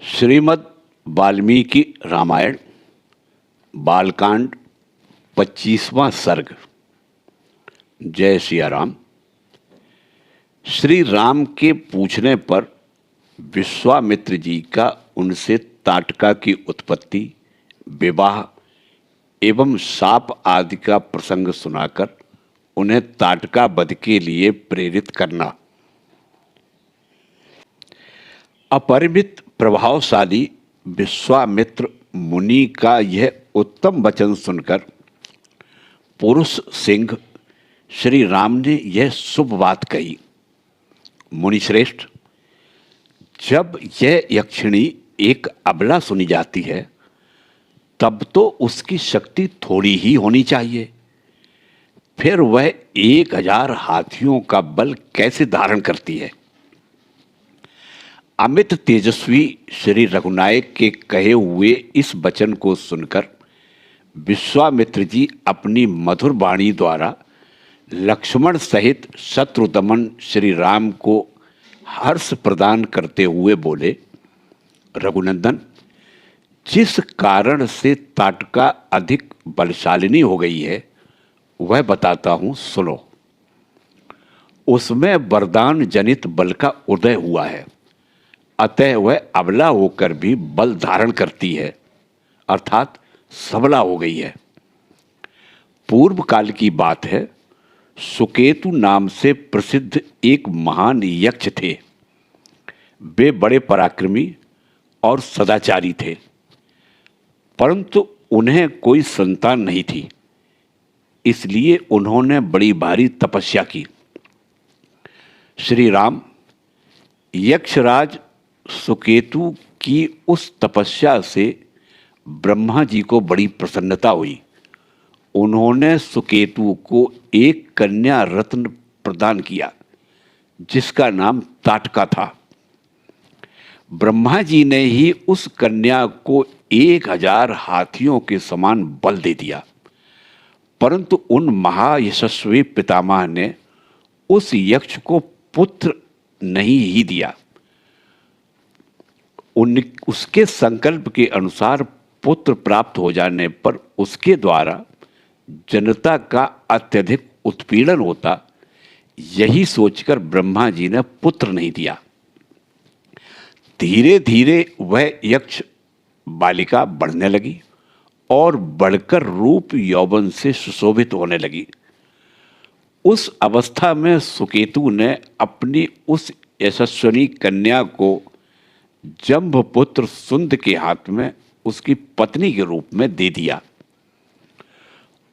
श्रीमद् वाल्मीकि रामायण बालकांड 25वां सर्ग। जय सिया राम। श्री राम के पूछने पर विश्वामित्र जी का उनसे ताटका की उत्पत्ति, विवाह एवं शाप आदि का प्रसंग सुनाकर उन्हें ताटका वध के लिए प्रेरित करना। अपरिमित प्रभावशाली विश्वामित्र मुनि का यह उत्तम वचन सुनकर पुरुष सिंह श्री राम ने यह शुभ बात कही। मुनिश्रेष्ठ, जब यह यक्षिणी एक अबला सुनी जाती है तब तो उसकी शक्ति थोड़ी ही होनी चाहिए, फिर वह 1000 हाथियों का बल कैसे धारण करती है। अमित तेजस्वी श्री रघुनायक के कहे हुए इस वचन को सुनकर विश्वामित्र जी अपनी मधुर वाणी द्वारा लक्ष्मण सहित शत्रुदमन श्री राम को हर्ष प्रदान करते हुए बोले, रघुनंदन, जिस कारण से ताटका अधिक बलशालिनी हो गई है वह बताता हूं, सुनो। उसमें वरदान जनित बल का उदय हुआ है, अतः वह अबला होकर भी बल धारण करती है, अर्थात सबला हो गई है। पूर्व काल की बात है, सुकेतु नाम से प्रसिद्ध एक महान यक्ष थे। वे बड़े पराक्रमी और सदाचारी थे, परंतु उन्हें कोई संतान नहीं थी, इसलिए उन्होंने बड़ी भारी तपस्या की। श्री राम, यक्षराज सुकेतु की उस तपस्या से ब्रह्मा जी को बड़ी प्रसन्नता हुई। उन्होंने सुकेतु को एक कन्या रत्न प्रदान किया जिसका नाम ताटका था। ब्रह्मा जी ने ही उस कन्या को 1000 हाथियों के समान बल दे दिया, परंतु उन महायशस्वी पितामह ने उस यक्ष को पुत्र नहीं ही दिया। उसके संकल्प के अनुसार पुत्र प्राप्त हो जाने पर उसके द्वारा जनता का अत्यधिक उत्पीड़न होता, यही सोचकर ब्रह्मा जी ने पुत्र नहीं दिया। धीरे धीरे वह यक्ष बालिका बढ़ने लगी और बढ़कर रूप यौवन से सुशोभित होने लगी। उस अवस्था में सुकेतु ने अपनी उस यशस्विनी कन्या को जंभपुत्र सुंद के हाथ में उसकी पत्नी के रूप में दे दिया।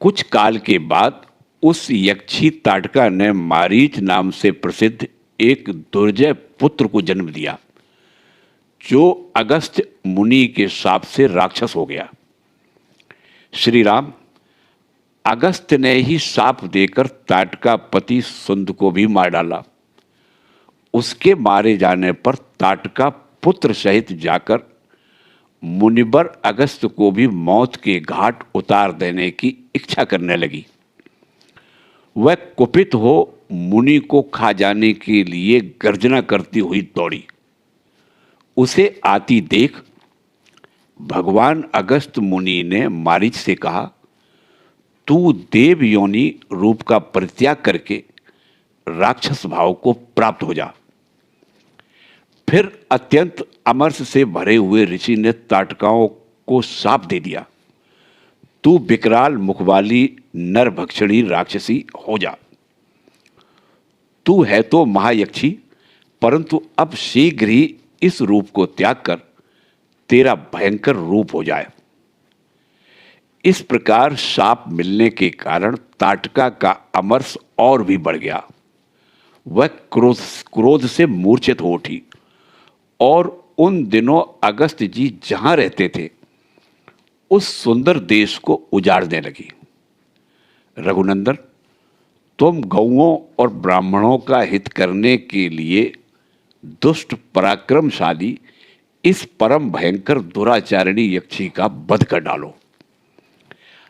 कुछ काल के बाद उस यक्षी ताटका ने मारीच नाम से प्रसिद्ध एक दुर्जय पुत्र को जन्म दिया, जो अगस्त्य मुनि के शाप से राक्षस हो गया। श्री राम, अगस्त्य ने ही शाप देकर ताटका पति सुंद को भी मार डाला। उसके मारे जाने पर ताटका पुत्र सहित जाकर मुनिवर अगस्त्य को भी मौत के घाट उतार देने की इच्छा करने लगी। वह कुपित हो मुनि को खा जाने के लिए गर्जना करती हुई दौड़ी। उसे आती देख भगवान अगस्त्य मुनि ने मारीच से कहा, तू देव योनि रूप का परित्याग करके राक्षस भाव को प्राप्त हो जा। फिर अत्यंत अमर्ष से भरे हुए ऋषि ने ताटकाओं को शाप दे दिया, तू विकराल मुख वाली नरभक्षणी राक्षसी हो जा। तू है तो महायक्षी, परंतु अब शीघ्र ही इस रूप को त्याग कर तेरा भयंकर रूप हो जाए। इस प्रकार शाप मिलने के कारण ताटका का अमर्ष और भी बढ़ गया। वह क्रोध से मूर्छित हो उठी और उन दिनों अगस्त्य जी जहां रहते थे उस सुंदर देश को उजाड़ने लगी। रघुनंदन, तुम गौओं और ब्राह्मणों का हित करने के लिए दुष्ट पराक्रमशाली इस परम भयंकर दुराचारिणी यक्षी का वध कर डालो।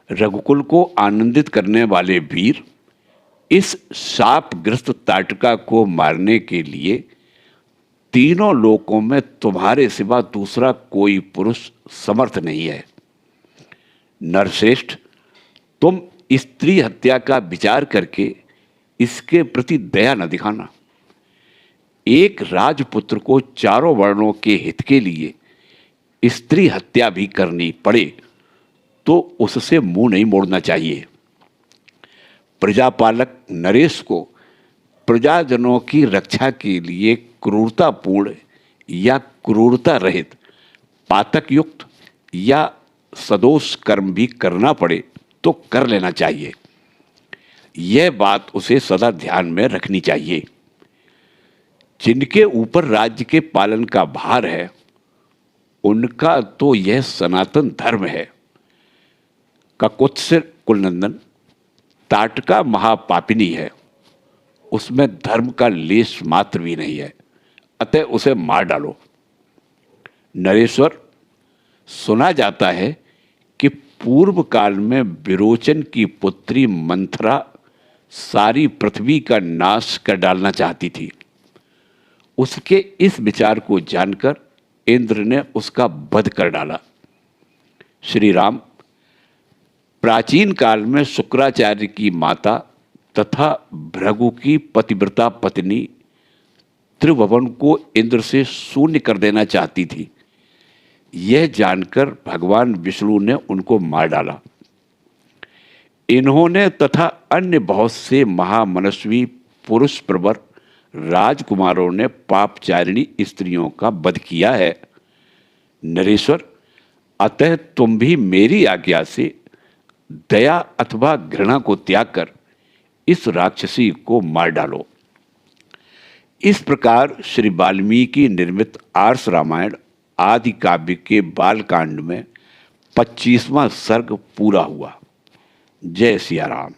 रघुकुल को आनंदित करने वाले वीर, इस शापग्रस्त ताटका को मारने के लिए तीनों लोकों में तुम्हारे सिवा दूसरा कोई पुरुष समर्थ नहीं है। नरश्रेष्ठ, तुम स्त्री हत्या का विचार करके इसके प्रति दया न दिखाना। एक राजपुत्र को चारों वर्णों के हित के लिए स्त्री हत्या भी करनी पड़े तो उससे मुंह नहीं मोड़ना चाहिए। प्रजापालक नरेश को प्रजाजनों की रक्षा के लिए क्रूरतापूर्ण या क्रूरता रहित, पातक युक्त या सदोष कर्म भी करना पड़े तो कर लेना चाहिए। यह बात उसे सदा ध्यान में रखनी चाहिए। जिनके ऊपर राज्य के पालन का भार है उनका तो यह सनातन धर्म है। ककुत्सित कुलनंदन, ताटका महापापिनी है, उसमें धर्म का लेश मात्र भी नहीं है, अतः उसे मार डालो। नरेश्वर, सुना जाता है कि पूर्व काल में विरोचन की पुत्री मंथरा सारी पृथ्वी का नाश कर डालना चाहती थी। उसके इस विचार को जानकर इंद्र ने उसका वध कर डाला। श्री राम, प्राचीन काल में शुक्राचार्य की माता तथा भृगु की पतिव्रता पत्नी त्रिभुवन को इंद्र से शून्य कर देना चाहती थी। यह जानकर भगवान विष्णु ने उनको मार डाला। इन्होंने तथा अन्य बहुत से महामनस्वी पुरुष प्रवर राजकुमारों ने पापचारिणी स्त्रियों का वध किया है। नरेश्वर, अतः तुम भी मेरी आज्ञा से दया अथवा घृणा को त्याग कर इस राक्षसी को मार डालो। इस प्रकार श्री वाल्मीकि निर्मित आर्ष रामायण आदि काव्य के बालकांड में 25वां सर्ग पूरा हुआ। जय सिया राम।